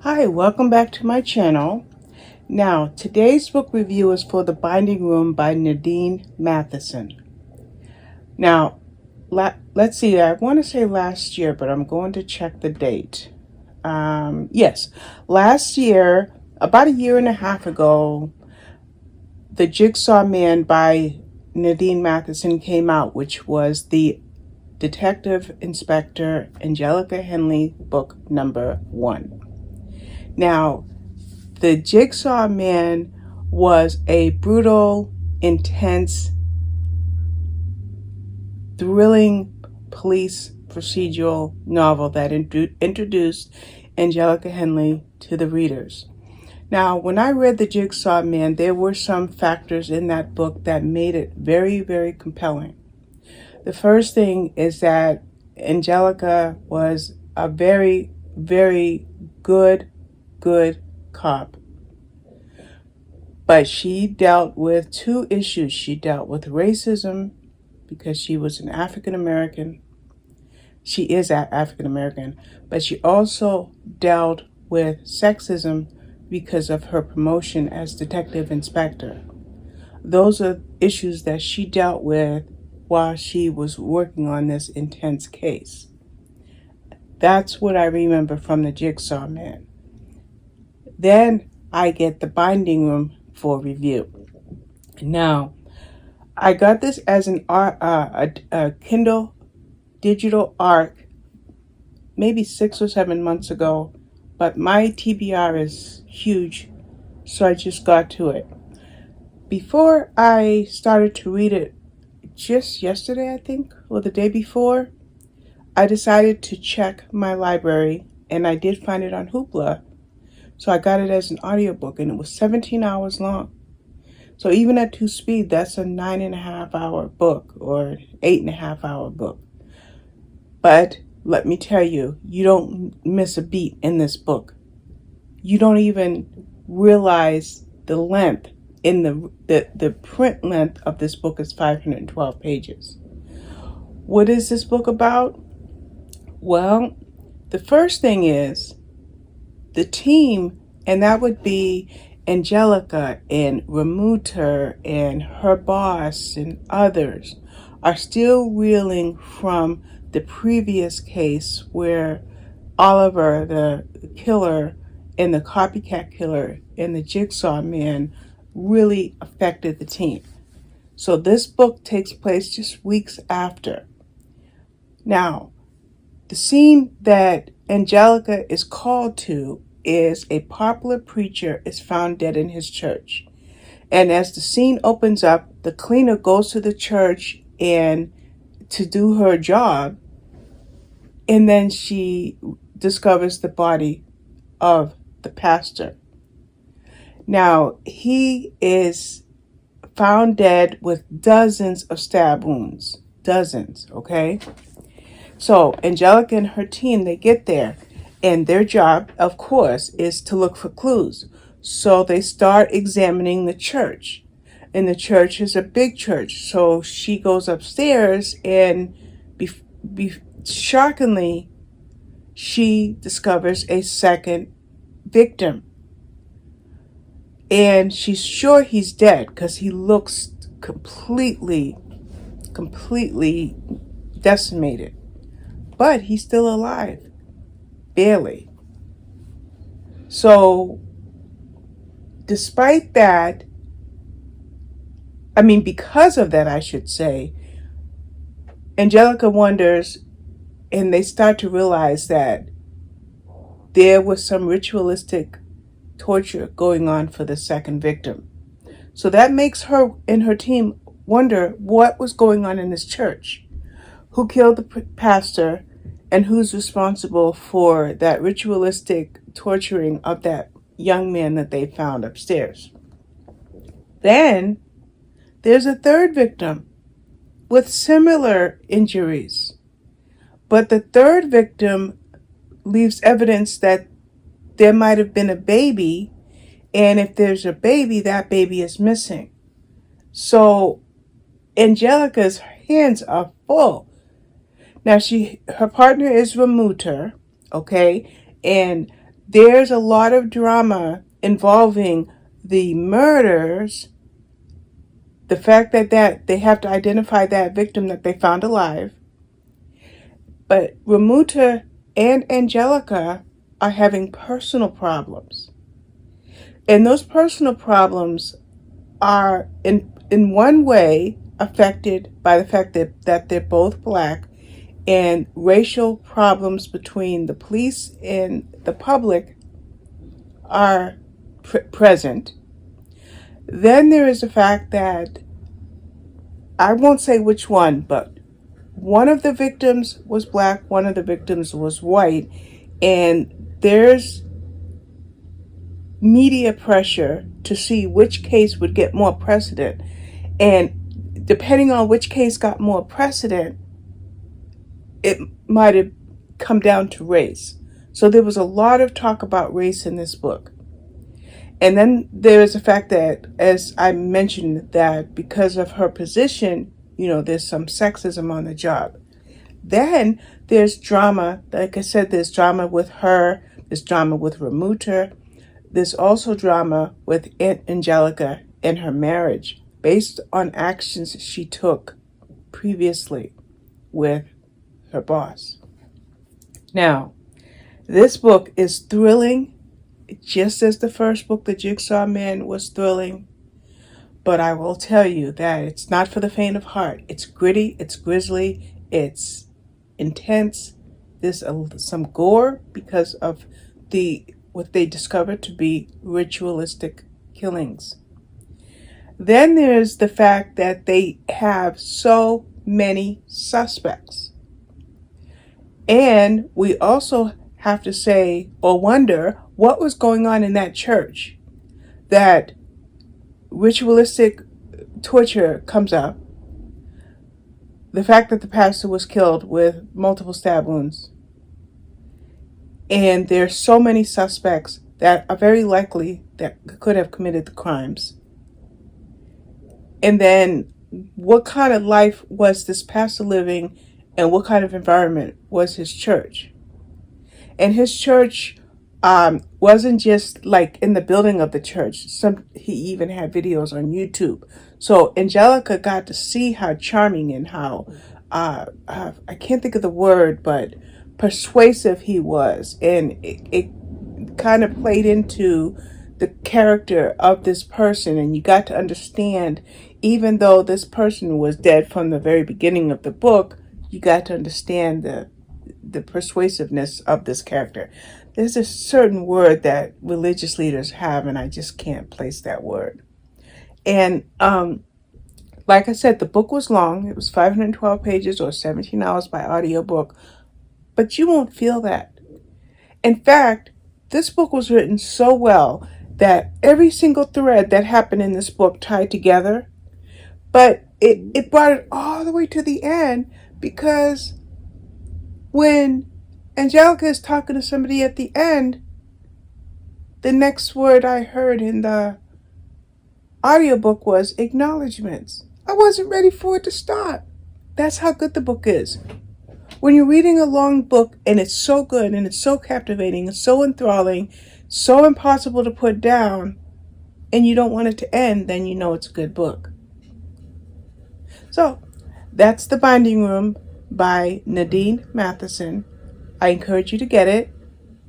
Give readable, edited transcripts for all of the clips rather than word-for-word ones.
Hi, welcome back to my channel. Now, today's book review is for The Binding Room by Nadine Matheson. Now, let's see, I want to say last year, but I'm going to check the date. Yes, last year, about a year and a half ago, The Jigsaw Man by Nadine Matheson came out, which was the Detective Inspector Angelica Henley book number 1. Now, The Jigsaw Man was a brutal, intense, thrilling police procedural novel that introduced Angelica Henley to the readers. Now, when I read The Jigsaw Man, there were some factors in that book that made it very, very compelling. The first thing is that Angelica was a very, very good cop. But she dealt with two issues. She dealt with racism because she was an African American. She is African American, but she also dealt with sexism because of her promotion as detective inspector. Those are issues that she dealt with while she was working on this intense case. That's what I remember from The Jigsaw Man. Then I get The Binding Room for review. Now, I got this as a Kindle digital ARC maybe 6 or 7 months ago, but my TBR is huge, so I just got to it. Before I started to read it, just yesterday I think, or the day before, I decided to check my library, and I did find it on Hoopla, so I got it as an audiobook, and it was 17 hours long. So even at 2 speed, that's a 9.5 hour book or 8.5 hour book. But let me tell you, you don't miss a beat in this book. You don't even realize the length in the print length of this book is 512 pages. What is this book about? Well, the first thing is the team, and that would be Angelica and Ramuter and her boss and others, are still reeling from the previous case where Oliver, the killer, and the copycat killer and the Jigsaw Man really affected the team. So this book takes place just weeks after. Now, the scene that Angelica is called to is a popular preacher is found dead in his church. And as the scene opens up, the cleaner goes to the church and to do her job, and then she discovers the body of the pastor. Now, he is found dead with dozens of stab wounds. Dozens, okay? So Angelica and her team, they get there, and their job, of course, is to look for clues. So they start examining the church. And the church is a big church. So she goes upstairs, and shockingly, she discovers a second victim. And she's sure he's dead because he looks completely decimated. But he's still alive. Barely. So, despite that, because of that, I should say, Angelica wonders, and they start to realize that there was some ritualistic torture going on for the second victim. So that makes her and her team wonder what was going on in this church. Who killed the pastor, and who's responsible for that ritualistic torturing of that young man that they found upstairs. Then there's a third victim with similar injuries. But the third victim leaves evidence that there might have been a baby, and if there's a baby, that baby is missing. So Angelica's hands are full. Now her partner is Ramuter, okay? And there's a lot of drama involving the murders, the fact that they have to identify that victim that they found alive. But Ramuta and Angelica are having personal problems. And those personal problems are in one way affected by the fact that they're both black, and racial problems between the police and the public are present. Then there is the fact that, I won't say which one, but one of the victims was black, one of the victims was white, and there's media pressure to see which case would get more precedent. And depending on which case got more precedent, it might have come down to race. So there was a lot of talk about race in this book. And then there is the fact that, as I mentioned, that because of her position, there's some sexism on the job. Then there's drama. Like I said, there's drama with her. There's drama with Ramuta. There's also drama with Aunt Angelica and her marriage based on actions she took previously with her boss. Now, this book is thrilling, just as the first book, The Jigsaw Man, was thrilling. But I will tell you that it's not for the faint of heart. It's gritty, it's grisly, it's intense. There's some gore because of what they discovered to be ritualistic killings. Then there's the fact that they have so many suspects. And we also have to say or wonder what was going on in that church. That ritualistic torture comes up. The fact that the pastor was killed with multiple stab wounds. And there's so many suspects that are very likely that could have committed the crimes. And then what kind of life was this pastor living, and what kind of environment was his church? And his church wasn't just like in the building of the church. He even had videos on YouTube. So Angelica got to see how charming and how, I can't think of the word, but persuasive he was. And it kind of played into the character of this person. And you got to understand, even though this person was dead from the very beginning of the book, you got to understand the persuasiveness of this character. There's a certain word that religious leaders have, and I just can't place that word. And like I said, the book was long. It was 512 pages or 17 hours by audiobook, but you won't feel that. In fact, this book was written so well that every single thread that happened in this book tied together, but it brought it all the way to the end, because when Angelica is talking to somebody at the end, the next word I heard in the audiobook was acknowledgments. I wasn't ready for it to stop. That's how good the book is. When you're reading a long book and it's so good and it's so captivating and so enthralling, so impossible to put down, and you don't want it to end, then you know it's a good book. So that's The Binding Room by Nadine Matheson. I encourage you to get it.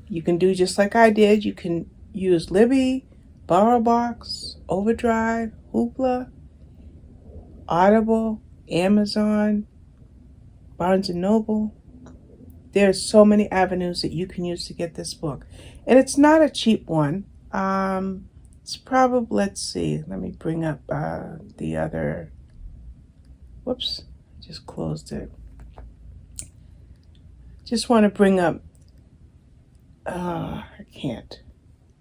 You can do just like I did. You can use Libby, BorrowBox, Overdrive, Hoopla, Audible, Amazon, Barnes & Noble. There's so many avenues that you can use to get this book. And it's not a cheap one. It's probably, let's see, let me bring up the other, whoops, I just closed it. Just want to bring up, I can't.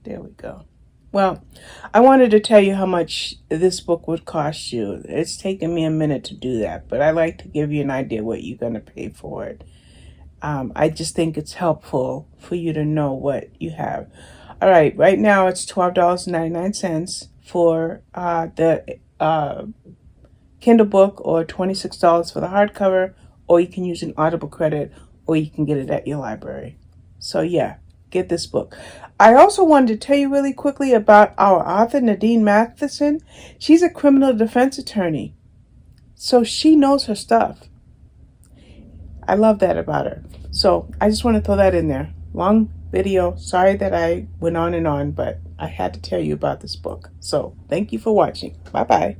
There we go. Well, I wanted to tell you how much this book would cost you. It's taken me a minute to do that, but I like to give you an idea what you're going to pay for it. I just think it's helpful for you to know what you have. All right now it's $12.99 for the Kindle book, or $26 for the hardcover, or you can use an Audible credit, or you can get it at your library. So yeah, get this book. I also wanted to tell you really quickly about our author, Nadine Matheson. She's a criminal defense attorney, so she knows her stuff. I love that about her. So I just want to throw that in there. Long video. Sorry that I went on and on, but I had to tell you about this book. So thank you for watching. Bye-bye.